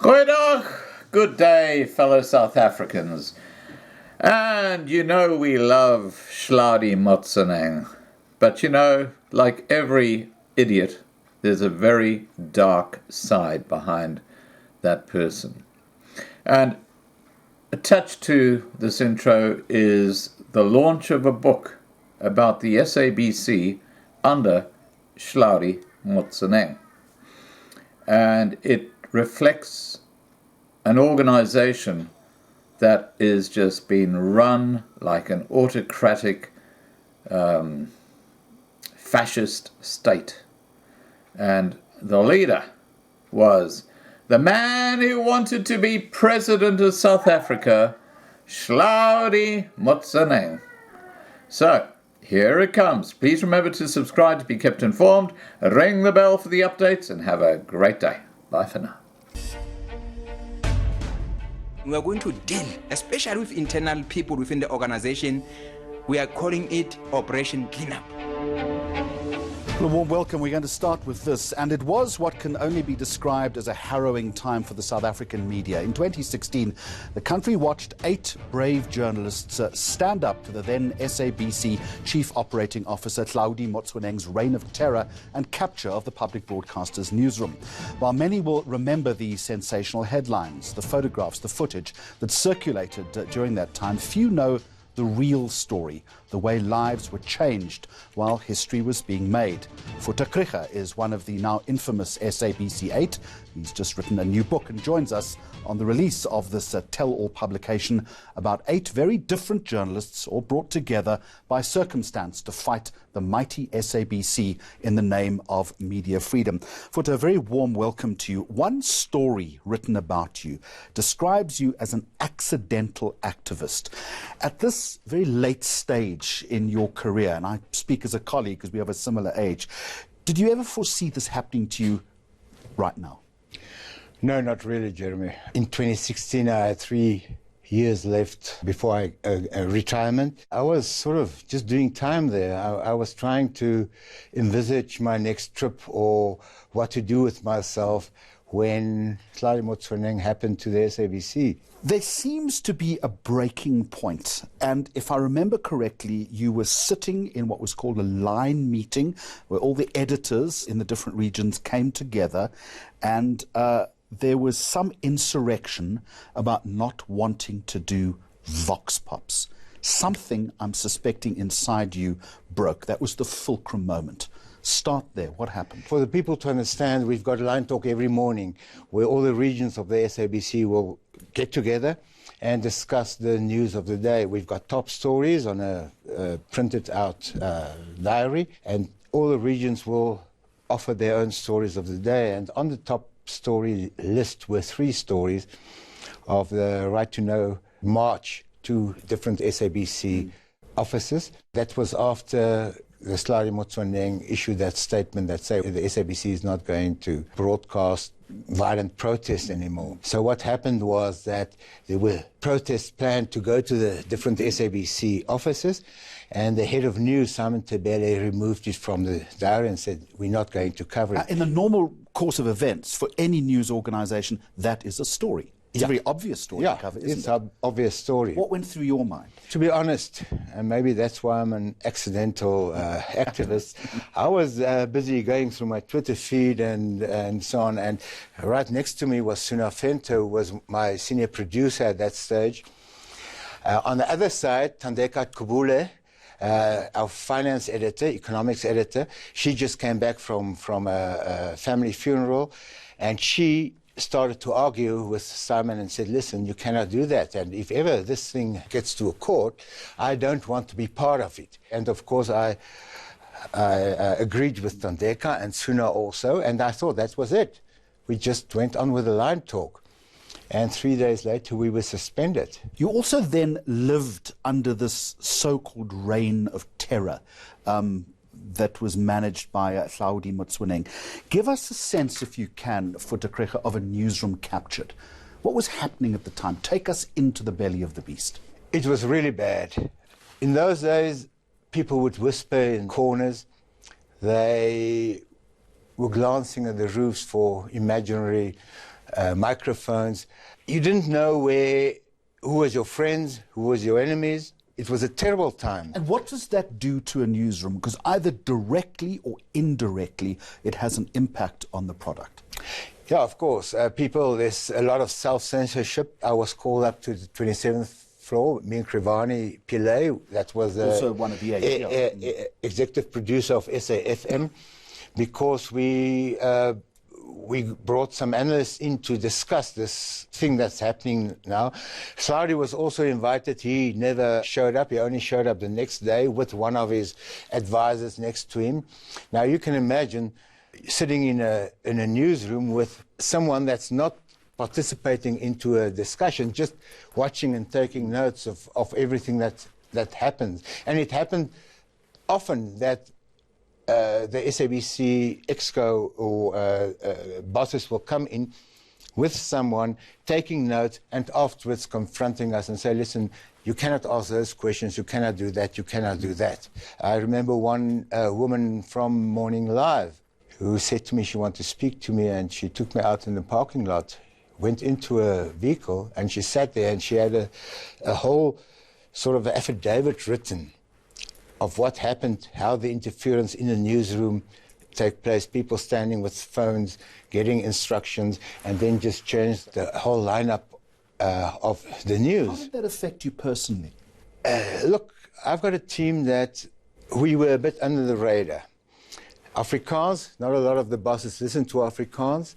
Goeiedag, good day, fellow South Africans. And you know we love Hlaudi Motsoeneng. But you know, like every idiot, there's a very dark side behind that person. And attached to this intro is the launch of a book about the SABC under Hlaudi Motsoeneng. And it reflects an organization that is just being run like an autocratic fascist state. And the leader was the man who wanted to be president of South Africa, Hlaudi Motsoeneng. So, here it comes. Please remember to subscribe to be kept informed, ring the bell for the updates, and have a great day. Bye for now. We are going to deal, especially with internal people within the organization. We are calling it Operation Cleanup. Well, a warm welcome. We're going to start with this, and it was what can only be described as a harrowing time for the South African media. In 2016, the country watched 8 brave journalists stand up to the then SABC Chief Operating Officer Hlaudi Motsoeneng's reign of terror and capture of the public broadcaster's newsroom. While many will remember the sensational headlines, the photographs, the footage that circulated during that time, few know the real story, the way lives were changed while history was being made. Hlaudi is one of the now infamous SABC 8. He's just written a new book and joins us on the release of this tell-all publication about 8 very different journalists all brought together by circumstance to fight the mighty SABC in the name of media freedom. Hlaudi, a very warm welcome to you. One story written about you describes you as an accidental activist. At this very late stage in your career, and I speak as a colleague because we have a similar age, did you ever foresee this happening to you right now? No, not really, Jeremy. In 2016, I had 3 years left before retirement. I was sort of just doing time there. I was trying to envisage my next trip or what to do with myself when Hlaudi Motsoeneng happened to the SABC. There seems to be a breaking point, and if I remember correctly, you were sitting in what was called a line meeting where all the editors in the different regions came together, and there was some insurrection about not wanting to do vox pops. Something, I'm suspecting, inside you broke. That was the fulcrum moment. Start there. What happened? For the people to understand, we've got a line talk every morning where all the regions of the SABC will get together and discuss the news of the day. We've got top stories on a printed out diary, and all the regions will offer their own stories of the day. And on the top story list were 3 stories of the Right to Know march to different SABC offices. That was after the Hlaudi Motsoeneng issued that statement that said the SABC is not going to broadcast violent protests anymore. So what happened was that there were protests planned to go to the different SABC offices, and the head of news, Simon Tabele, removed it from the diary and said, we're not going to cover it. In the normal course of events, for any news organization, that is a story. It's a very obvious story to cover, isn't it? It's an obvious story. What went through your mind? To be honest, and maybe that's why I'm an accidental activist, I was busy going through my Twitter feed and so on, and right next to me was Suna Fento, who was my senior producer at that stage. On the other side, Thandeka Kubule, our finance editor, economics editor, she just came back from a family funeral, and she started to argue with Simon and said, listen, you cannot do that. And if ever this thing gets to a court, I don't want to be part of it. And of course, I agreed with Thandeka and Suna also, and I thought that was it. We just went on with the line talk. And 3 days later, we were suspended. You also then lived under this so-called reign of terror that was managed by Hlaudi Motsoeneng. Give us a sense, if you can, Hlaudi, of a newsroom captured. What was happening at the time? Take us into the belly of the beast. It was really bad. In those days, people would whisper in corners. They were glancing at the roofs for imaginary microphones. You didn't know who was your friends, who was your enemies. It was a terrible time. And what does that do to a newsroom? Because either directly or indirectly, it has an impact on the product. Yeah, of course. There's a lot of self-censorship. I was called up to the 27th floor, me and Krivani Pillay, that was also one of the executive producer of SAFM, because we brought some analysts in to discuss this thing that's happening now. Hlaudi was also invited. He never showed up. He only showed up the next day with one of his advisors next to him. Now, you can imagine sitting in a newsroom with someone that's not participating into a discussion, just watching and taking notes of everything that happens. And it happened often that the SABC exco or bosses will come in with someone taking notes and afterwards confronting us and say, listen, you cannot ask those questions, you cannot do that, you cannot do that. I remember one woman from Morning Live who said to me she wanted to speak to me, and she took me out in the parking lot, went into a vehicle, and she sat there and she had a whole sort of affidavit written of what happened, how the interference in the newsroom take place, people standing with phones, getting instructions, and then just changed the whole lineup of the news. How did that affect you personally? Look, I've got a team that we were a bit under the radar. Afrikaans, not a lot of the bosses listen to Afrikaans,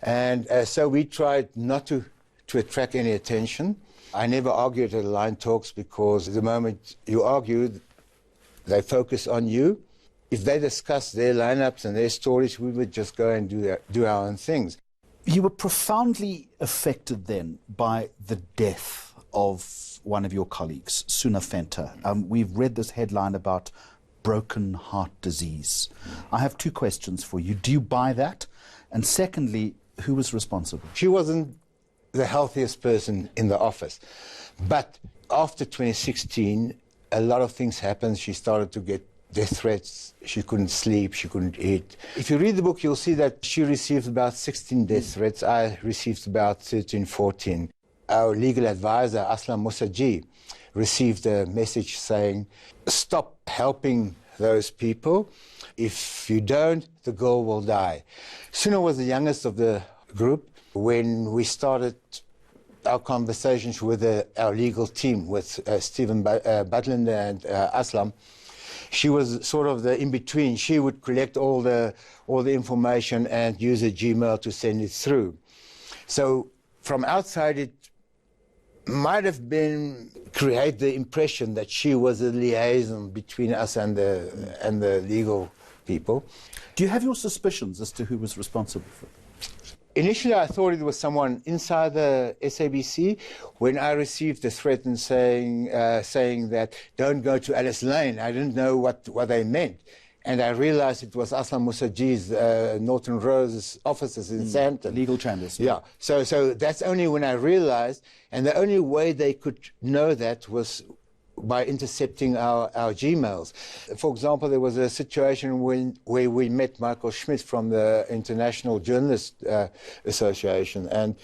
and so we tried not to attract any attention. I never argued at the line talks, because the moment you argue, they focus on you. If they discuss their lineups and their stories, we would just go and do our own things. You were profoundly affected then by the death of one of your colleagues, Suna Venter. We've read this headline about broken heart disease. I have two questions for you. Do you buy that? And secondly, who was responsible? She wasn't the healthiest person in the office. But after 2016, a lot of things happened. She started to get death threats. She couldn't sleep. She couldn't eat. If you read the book, you'll see that she received about 16 death threats. I received about 13, 14. Our legal advisor, Aslam Musaji, received a message saying, stop helping those people. If you don't, the girl will die. Suna was the youngest of the group. When we started our conversations with our legal team, with Stephen Butlander and Aslam, she was sort of the in-between. She would collect all the information and use a Gmail to send it through. So from outside, it might have been create the impression that she was a liaison between us and the legal people. Do you have your suspicions as to who was responsible for it? Initially, I thought it was someone inside the SABC. When I received the threat and saying that don't go to Alice Lane, I didn't know what they meant. And I realized it was Aslam Musaji's Norton Rose's offices in Sandton. Legal chambers. Yeah. So that's only when I realized, and the only way they could know that was by intercepting our Gmails. For example, there was a situation where we met Michael Schmidt from the International Journalist Association, and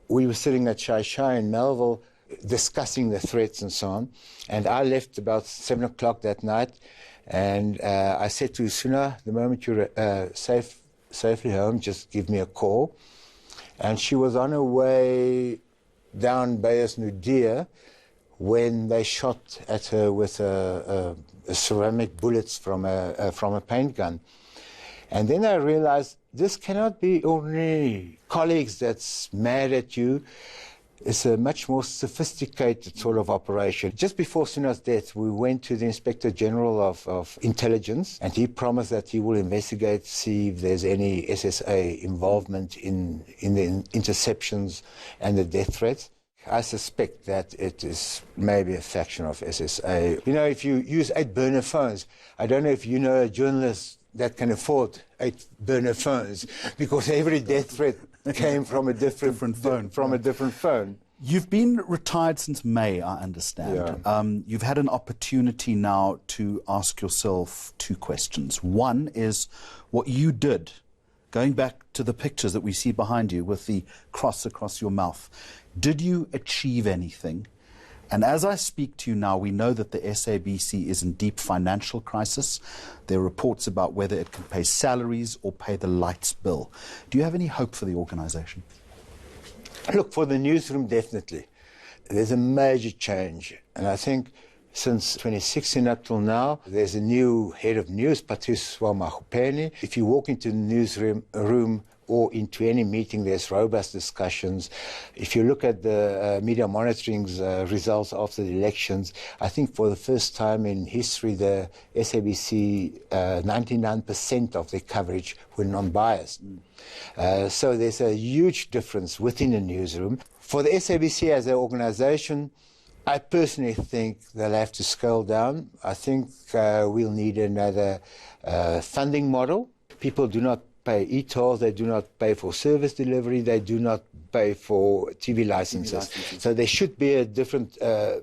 we were sitting at Shai Shai in Melville discussing the threats and so on. And I left about 7 o'clock that night, and I said to Suna, the moment you're safely home, just give me a call. And she was on her way down Beyers Nudia when they shot at her with ceramic bullets from a paint gun. And then I realized this cannot be ordinary colleagues that's mad at you. It's a much more sophisticated sort of operation. Just before Suna's death, we went to the Inspector General of Intelligence, and he promised that he will investigate, see if there's any SSA involvement in the interceptions and the death threats. I suspect that it is maybe a faction of SSA. You know, if you use 8 burner phones, I don't know if you know a journalist that can afford 8 burner phones, because every death threat came from a different phone. You've been retired since May, I understand. Yeah. You've had an opportunity now to ask yourself 2 questions. One is what you did going back to the pictures that we see behind you with the cross across your mouth, did you achieve anything? And as I speak to you now, we know that the SABC is in deep financial crisis. There are reports about whether it can pay salaries or pay the lights bill. Do you have any hope for the organisation? Look, for the newsroom, definitely. There's a major change. And I think since 2016 up till now, there's a new head of news, Patrice Mahupeni. If you walk into the newsroom or into any meeting, there's robust discussions. If you look at the media monitoring's results after the elections, I think for the first time in history, the SABC, 99% of their coverage were non-biased. So there's a huge difference within the newsroom. For the SABC as an organisation, I personally think they'll have to scale down. I think we'll need another funding model. People do not pay e-tolls, they do not pay for service delivery, they do not pay for TV licenses. So there should be a different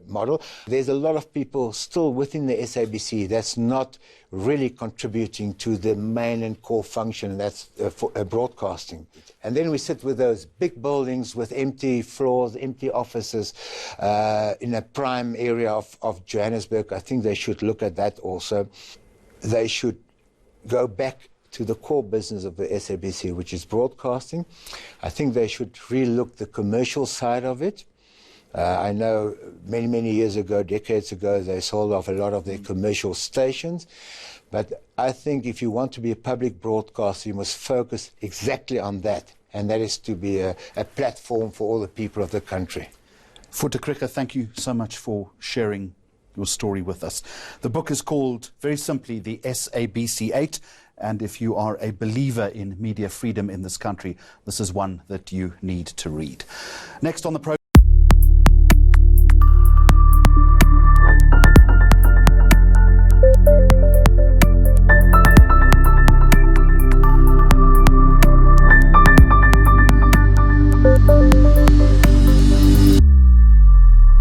model. There's a lot of people still within the SABC that's not really contributing to the main and core function, and that's broadcasting. And then we sit with those big buildings with empty floors, empty offices in a prime area of Johannesburg. I think they should look at that also. They should go back to the core business of the SABC, which is broadcasting. I think they should relook the commercial side of it. I know many, many years ago, decades ago, they sold off a lot of their commercial stations. But I think if you want to be a public broadcaster, you must focus exactly on that. And that is to be a platform for all the people of the country. Futa Krika, thank you so much for sharing your story with us. The book is called, very simply, The SABC 8. And if you are a believer in media freedom in this country, this is one that you need to read. Next on the program.